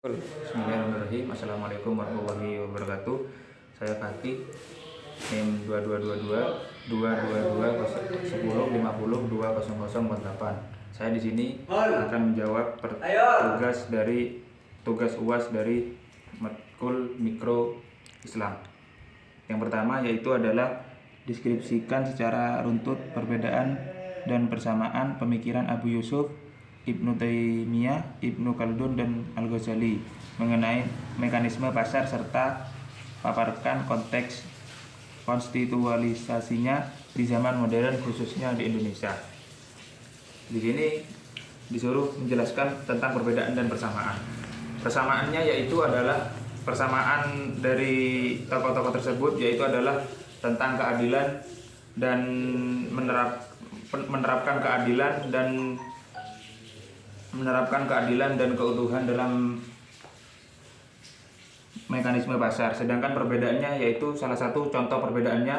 Bismillahirrahmanirrahim. Assalamualaikum warahmatullahi wabarakatuh. Saya Fatih, NIM 2222-1050-20048. Saya di sini akan menjawab tugas UAS dari Matkul Mikro Islam. Yang pertama yaitu adalah deskripsikan secara runtut perbedaan dan persamaan pemikiran Abu Yusuf, Ibnu Taimiyah, Ibnu Khaldun, dan Al-Ghazali mengenai mekanisme pasar serta paparkan konteks konstitualisasinya di zaman modern khususnya di Indonesia. Di sini disuruh menjelaskan tentang perbedaan dan persamaan. Persamaannya yaitu adalah persamaan dari tokoh-tokoh tersebut yaitu adalah tentang keadilan dan menerapkan keadilan dan keutuhan dalam mekanisme pasar. Sedangkan perbedaannya yaitu salah satu contoh perbedaannya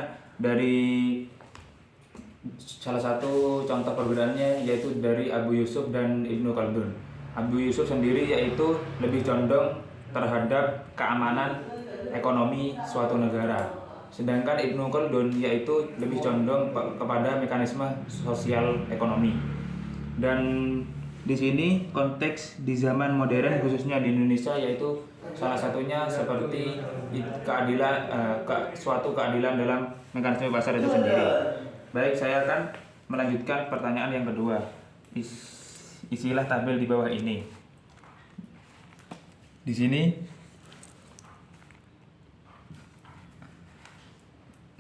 yaitu dari Abu Yusuf dan Ibnu Khaldun. Abu Yusuf sendiri yaitu lebih condong terhadap keamanan ekonomi suatu negara. Sedangkan Ibnu Khaldun yaitu lebih condong kepada mekanisme sosial ekonomi. Dan di sini konteks di zaman modern khususnya di Indonesia yaitu salah satunya seperti suatu keadilan dalam mekanisme pasar itu sendiri. Baik, saya akan melanjutkan pertanyaan yang kedua. Isilah tabel di bawah ini. Di sini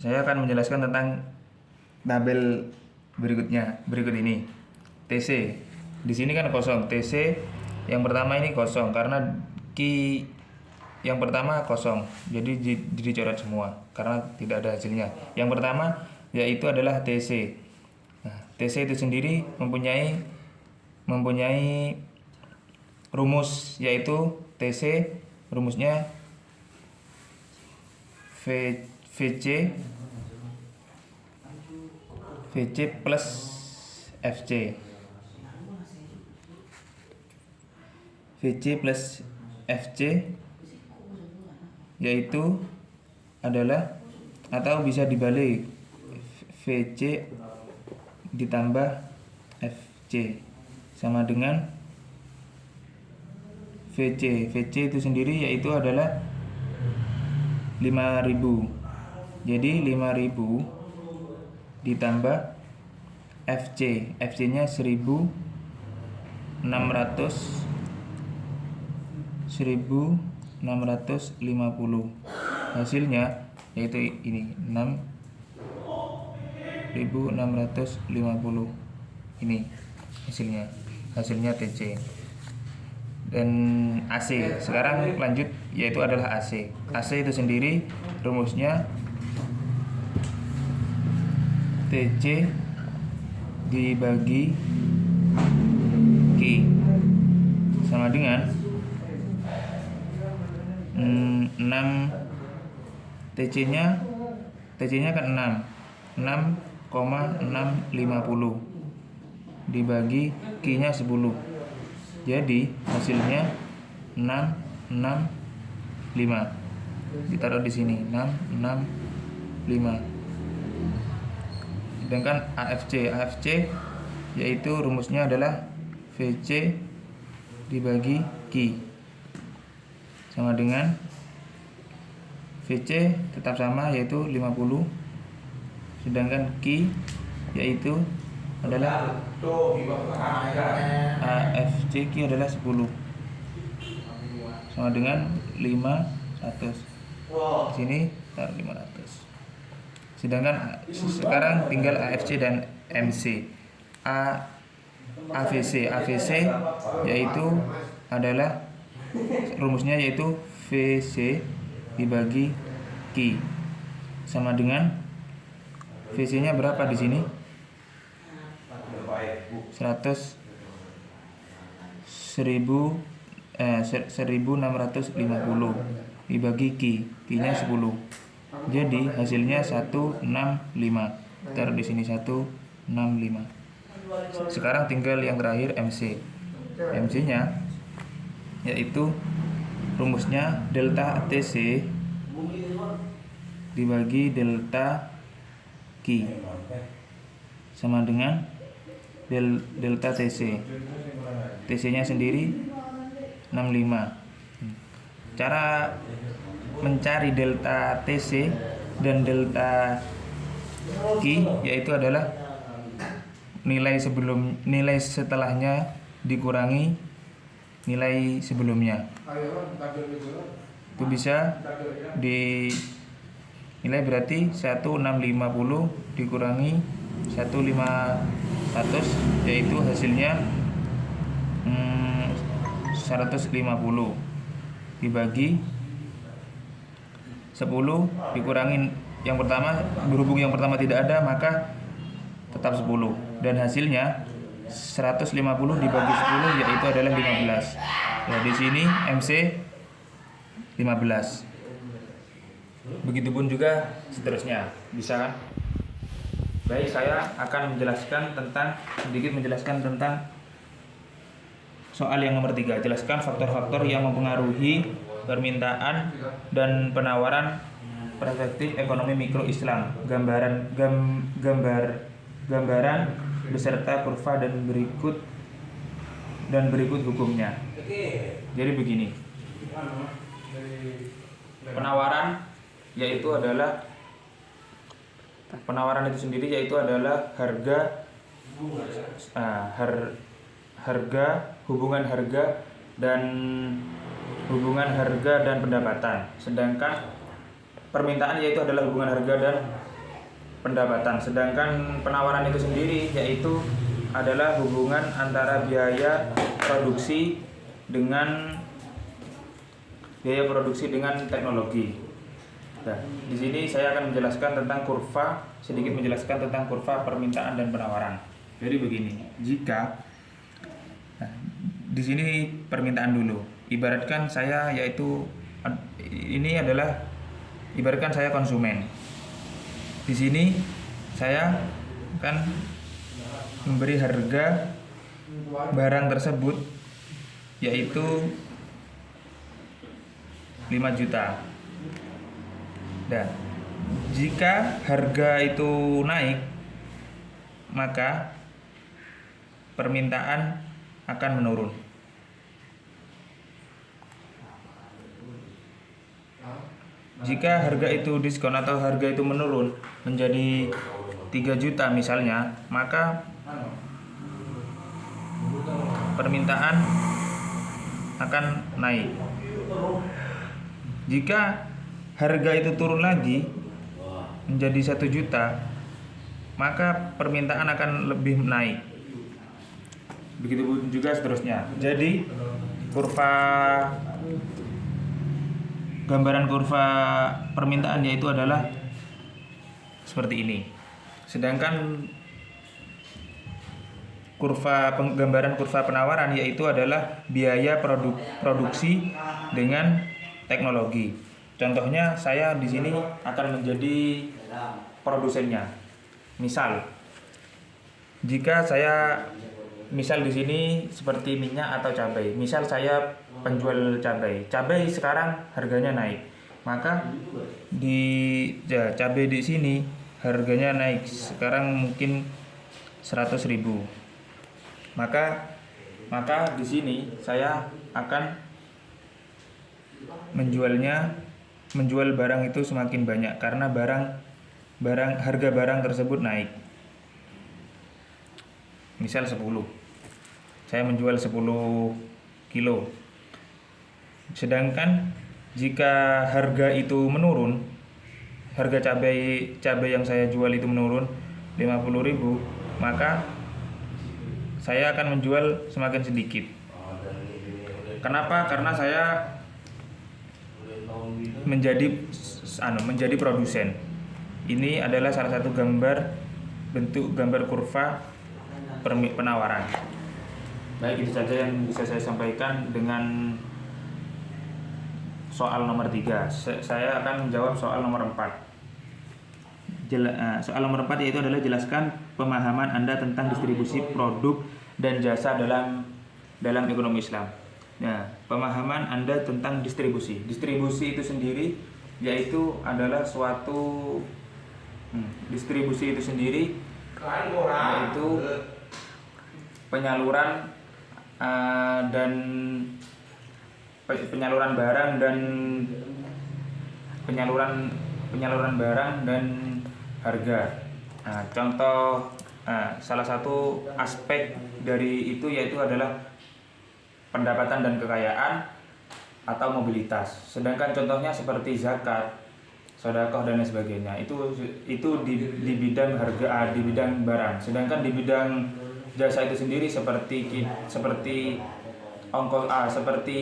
saya akan menjelaskan tentang tabel berikut ini. TC. Di sini kan kosong. TC yang pertama ini kosong karena Ki yang pertama kosong. Jadi dicoret semua karena tidak ada hasilnya. Yang pertama yaitu adalah TC. Nah, TC itu sendiri mempunyai rumus yaitu TC rumusnya VC plus FC. VC plus FC yaitu adalah atau bisa dibalik VC ditambah FC sama dengan VC. VC itu sendiri yaitu adalah 5.000. Jadi 5.000 ditambah FC. FC-nya 1650. Hasilnya yaitu ini 6.650. Ini hasilnya TC. Dan AC. Sekarang lanjut yaitu adalah AC. AC itu sendiri rumusnya TC dibagi Q sama dengan 6. TC-nya kan 6,650 dibagi Q-nya 10. Jadi hasilnya 665. Ditaruh di sini 665. Sedangkan AFC yaitu rumusnya adalah VC dibagi Q sama dengan VC tetap sama yaitu 50, sedangkan Q yaitu adalah AFC Q adalah 10 sama dengan 500. Di sini taruh 500. Sedangkan sekarang tinggal AFC dan MC. AVC yaitu adalah rumusnya yaitu VC dibagi Q sama dengan VC-nya berapa di sini? 1650 dibagi Q-nya 10. Jadi hasilnya 165. Taruh di sini 165. Sekarang tinggal yang terakhir MC. MC-nya yaitu rumusnya delta TC dibagi delta Q sama dengan delta TC. TC-nya sendiri 65. Cara mencari delta TC dan delta Q yaitu adalah nilai setelahnya dikurangi nilai sebelumnya. Itu bisa nilai berarti 1650 dikurangi 1500 yaitu hasilnya 150 dibagi 10 dikurangi yang pertama, berhubung yang pertama tidak ada maka tetap 10 dan hasilnya 150 dibagi 10 yaitu adalah 15. Ya, di sini MC 15. Begitupun juga seterusnya, bisa kan? Baik, saya akan sedikit menjelaskan tentang soal yang nomor 3. Jelaskan faktor-faktor yang mempengaruhi permintaan dan penawaran perspektif ekonomi mikro Islam. Gambaran beserta kurva dan berikut hukumnya. Jadi begini. Penawaran itu sendiri yaitu adalah hubungan harga dan pendapatan. Sedangkan permintaan yaitu adalah hubungan harga dan pendapatan. Sedangkan penawaran itu sendiri yaitu adalah hubungan antara biaya produksi dengan teknologi. Nah, di sini saya akan menjelaskan tentang sedikit menjelaskan tentang kurva permintaan dan penawaran. Jadi begini, di sini permintaan dulu. Ibaratkan saya konsumen. Di sini saya akan memberi harga barang tersebut yaitu 5 juta. Dan jika harga itu naik, maka permintaan akan menurun. Jika harga itu diskon atau harga itu menurun menjadi 3 juta misalnya, maka permintaan akan naik. Jika harga itu turun lagi menjadi 1 juta, maka permintaan akan lebih naik. Begitu juga seterusnya. Jadi gambaran kurva permintaan yaitu adalah seperti ini. Sedangkan gambaran kurva penawaran yaitu adalah biaya produksi dengan teknologi. Contohnya saya di sini akan menjadi produsennya. Misal di sini seperti minyak atau cabai. Misal saya penjual cabai. Cabai sekarang harganya naik. Maka cabai di sini harganya naik. Sekarang mungkin 100.000. Maka di sini saya akan menjual barang itu semakin banyak karena harga barang tersebut naik. Misal 10. Saya menjual 10 kilo. Sedangkan jika harga itu menurun, harga cabai yang saya jual itu menurun 50.000, maka saya akan menjual semakin sedikit. Kenapa? Karena saya menjadi produsen. Ini adalah salah satu bentuk gambar kurva penawaran. Baik, itu saja yang bisa saya sampaikan dengan soal nomor 3. Saya akan menjawab soal nomor 4. Soal nomor 4 yaitu adalah jelaskan pemahaman Anda tentang distribusi produk dan jasa dalam ekonomi Islam. Nah, pemahaman Anda tentang distribusi. Distribusi itu sendiri yaitu adalah suatu distribusi itu sendiri yaitu penyaluran dan penyaluran barang dan penyaluran barang dan harga. Contoh salah satu aspek dari itu yaitu adalah pendapatan dan kekayaan atau mobilitas. Sedangkan contohnya seperti zakat, sedekah dan lain sebagainya. Itu di bidang harga, di bidang barang. Sedangkan di bidang jasa itu sendiri seperti ongkos seperti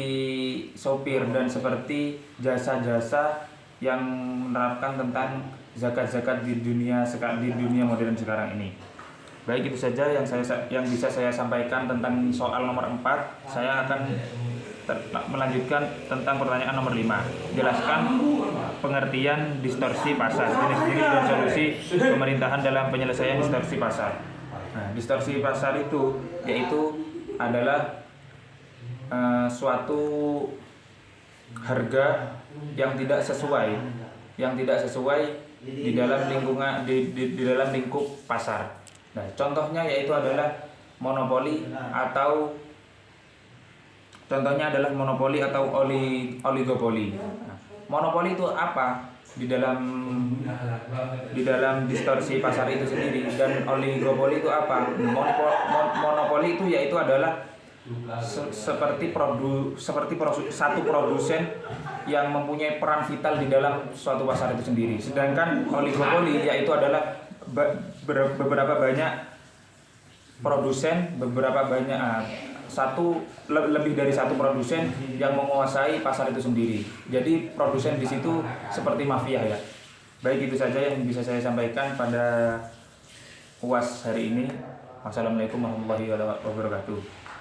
sopir dan seperti jasa-jasa yang menerapkan tentang zakat-zakat di dunia modern sekarang ini. Baik, itu saja yang bisa saya sampaikan tentang soal nomor 4. Saya akan melanjutkan tentang pertanyaan nomor 5. Jelaskan pengertian distorsi pasar, jenis diri dan solusi pemerintahan dalam penyelesaian distorsi pasar. Nah, distorsi pasar itu yaitu adalah suatu harga yang tidak sesuai di dalam lingkungan di dalam lingkup pasar. Nah, contohnya yaitu adalah monopoli atau oligopoli. Nah, monopoli itu apa di dalam distorsi pasar itu sendiri, dan oligopoli itu apa? Monopoli itu yaitu adalah seperti satu produsen yang mempunyai peran vital di dalam suatu pasar itu sendiri. Sedangkan oligopoli yaitu adalah beberapa banyak produsen, lebih dari satu produsen yang menguasai pasar itu sendiri. Jadi produsen di situ seperti mafia ya. Baik, itu saja yang bisa saya sampaikan pada UAS hari ini. Wassalamualaikum warahmatullahi wabarakatuh.